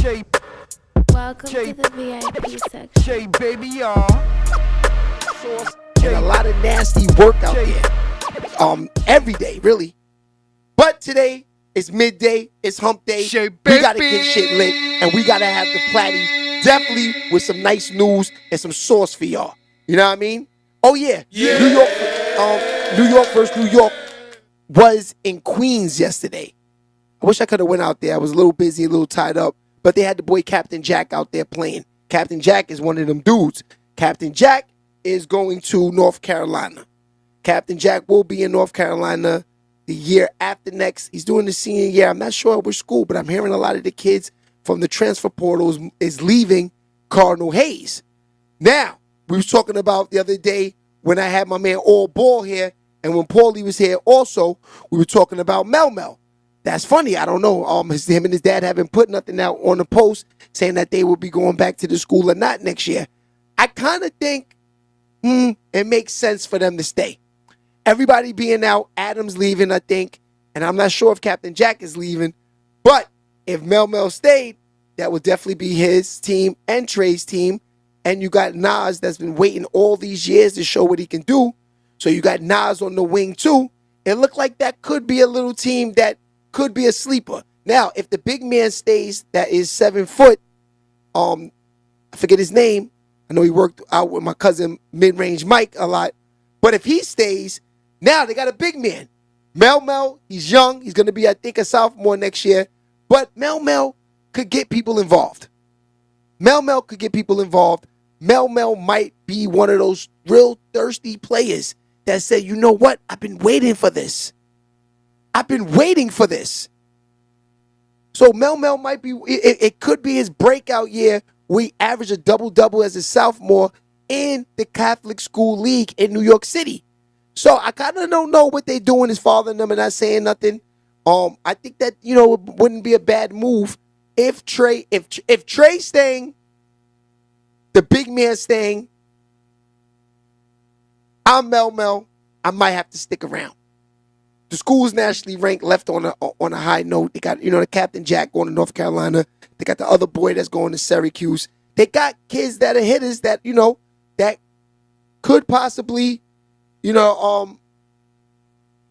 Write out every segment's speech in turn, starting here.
Welcome to the VIP section. Baby, and a lot of nasty work out there. Every day, really. But today is midday, it's hump day. We gotta get shit lit, and we gotta have the platy definitely with some nice news and some sauce for y'all. You know what I mean? Oh yeah. New York versus New York was in Queens yesterday. I wish I could have went out there. I was a little busy, a little tied up, but they had the boy Captain Jack out there playing. Captain Jack is one of them dudes. Captain Jack is going to North Carolina. Captain Jack will be in North Carolina the year after next. He's doing the senior year. I'm not sure which school, but I'm hearing a lot of the kids from the transfer portals is leaving Cardinal Hayes. Now, we was talking about the other day when I had my man All Ball here, and when Paulie was here also, we were talking about Mel Mel. That's funny. I don't know. Him and his dad haven't put nothing out on the post saying that they will be going back to the school or not next year. I kind of think it makes sense for them to stay. Everybody being out, Adam's leaving, I think, and I'm not sure if Captain Jack is leaving, but if Mel Mel stayed, that would definitely be his team and Trey's team, and you got Nas that's been waiting all these years to show what he can do, so you got Nas on the wing too. It looked like that could be a little team that could be a sleeper. Now, if the big man stays, that is 7 foot, I forget his name. I know he worked out with my cousin Mid-Range Mike a lot, but if he stays, now they got a big man. Mel Mel, he's young. He's going to be, I think, a sophomore next year. But Mel Mel could get people involved. Mel Mel could get people involved. Mel Mel might be one of those real thirsty players that say, you know what? I've been waiting for this. I've been waiting for this. So Mel Mel might be, it could be his breakout year where he averaged a double-double as a sophomore in the Catholic School League in New York City. So I kind of don't know what they're doing as fathering them and not saying nothing. I think that, it wouldn't be a bad move if Trey staying, the big man staying, I'm Mel Mel, I might have to stick around. The school's nationally ranked, left on a high note. They got, the Captain Jack going to North Carolina. They got the other boy that's going to Syracuse. They got kids that are hitters that, that could possibly, go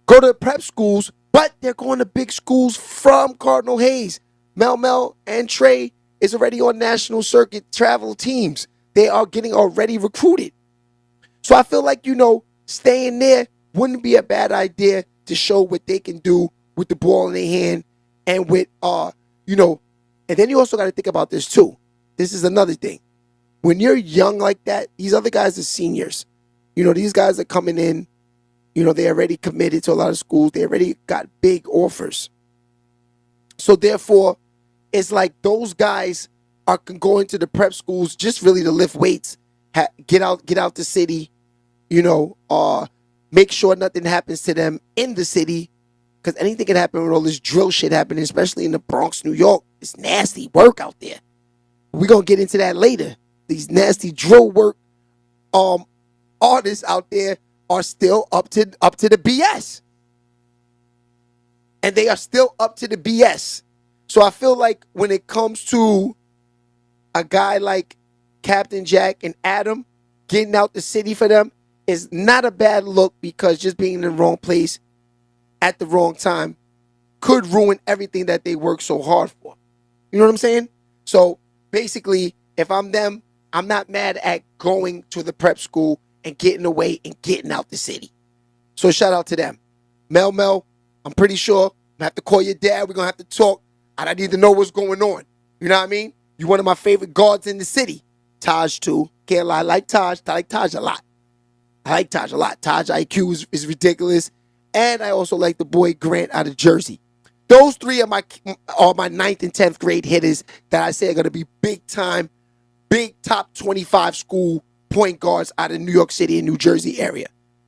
to prep schools, but they're going to big schools from Cardinal Hayes. Mel Mel and Trey is already on national circuit travel teams. They are getting already recruited. So I feel like, staying there wouldn't be a bad idea to show what they can do with the ball in their hand and with, and then you also got to think about this too. This is another thing. When you're young like that, these other guys are seniors. These guys are coming in, they already committed to a lot of schools. They already got big offers. So therefore, it's like those guys are going to the prep schools just really to lift weights, get out the city, make sure nothing happens to them in the city, because anything can happen with all this drill shit happening, especially in the Bronx, New York. It's nasty work out there. We're going to get into that later. These nasty drill work artists out there are still up to the BS. And they are still up to the BS. So I feel like when it comes to a guy like Captain Jack and Adam getting out the city for them is not a bad look, because just being in the wrong place at the wrong time could ruin everything that they work so hard for. You know what I'm saying? So basically, if I'm them, I'm not mad at going to the prep school and getting away and getting out the city. So shout out to them. Mel Mel, I'm pretty sure I'm going to have to call your dad. We're going to have to talk. I need to know what's going on. You know what I mean? You're one of my favorite guards in the city. Taj, too. Can't lie. I like Taj. I like Taj a lot. Taj IQ is ridiculous. And I also like the boy Grant out of Jersey. Those three are my 9th and 10th grade hitters that I say are going to be big time, big top 25 school point guards out of New York City and New Jersey area.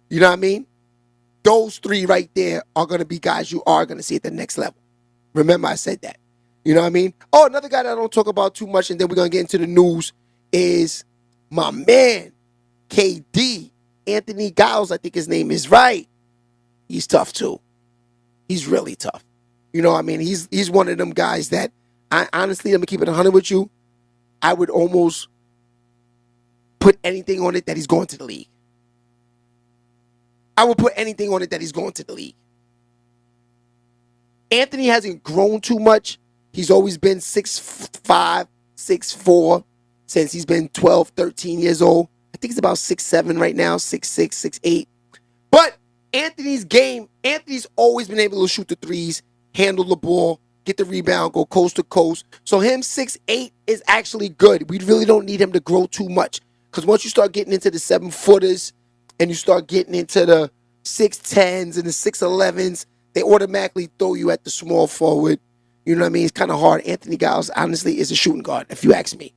You know what I mean? Those three right there are going to be guys you are going to see at the next level. Remember, I said that. You know what I mean? Oh, another guy that I don't talk about too much, and then we're going to get into the news, is my man, KD. Anthony Giles, I think his name is right. He's tough too. He's really tough. You know what I mean? He's one of them guys that I honestly, let me keep it 100 with you. I would almost put anything on it that he's going to the league. I would put anything on it that he's going to the league. Anthony hasn't grown too much. He's always been 6'5", 6'4", since he's been 12, 13 years old. I think he's about 6'7" right now, 6'6", 6'8". But Anthony's game, Anthony's always been able to shoot the threes, handle the ball, get the rebound, go coast to coast. So him 6'8" is actually good. We really don't need him to grow too much. Because once you start getting into the 7-footers and you start getting into the 6'10s and the 6'11s, they automatically throw you at the small forward. You know what I mean? It's kind of hard. Anthony Giles, honestly, is a shooting guard, if you ask me.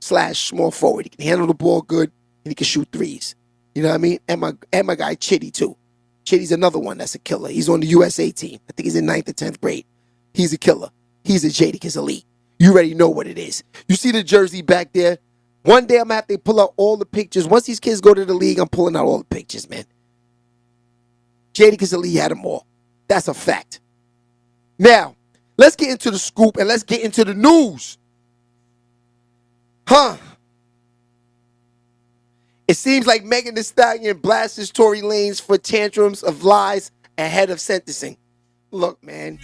/ small forward. He can handle the ball good, and he can shoot threes. You know what I mean? And my guy Chitty, too. Chitty's another one that's a killer. He's on the USA team. I think he's in 9th or 10th grade. He's a killer. He's a Jadakiss elite. You already know what it is. You see the jersey back there? One day I'm going to have to pull out all the pictures. Once these kids go to the league, I'm pulling out all the pictures, man. Jadakiss elite had them all. That's a fact. Now, let's get into the scoop and let's get into the news. It seems like Megan Thee Stallion blasts Tory Lanez for tantrums of lies ahead of sentencing. Look, man,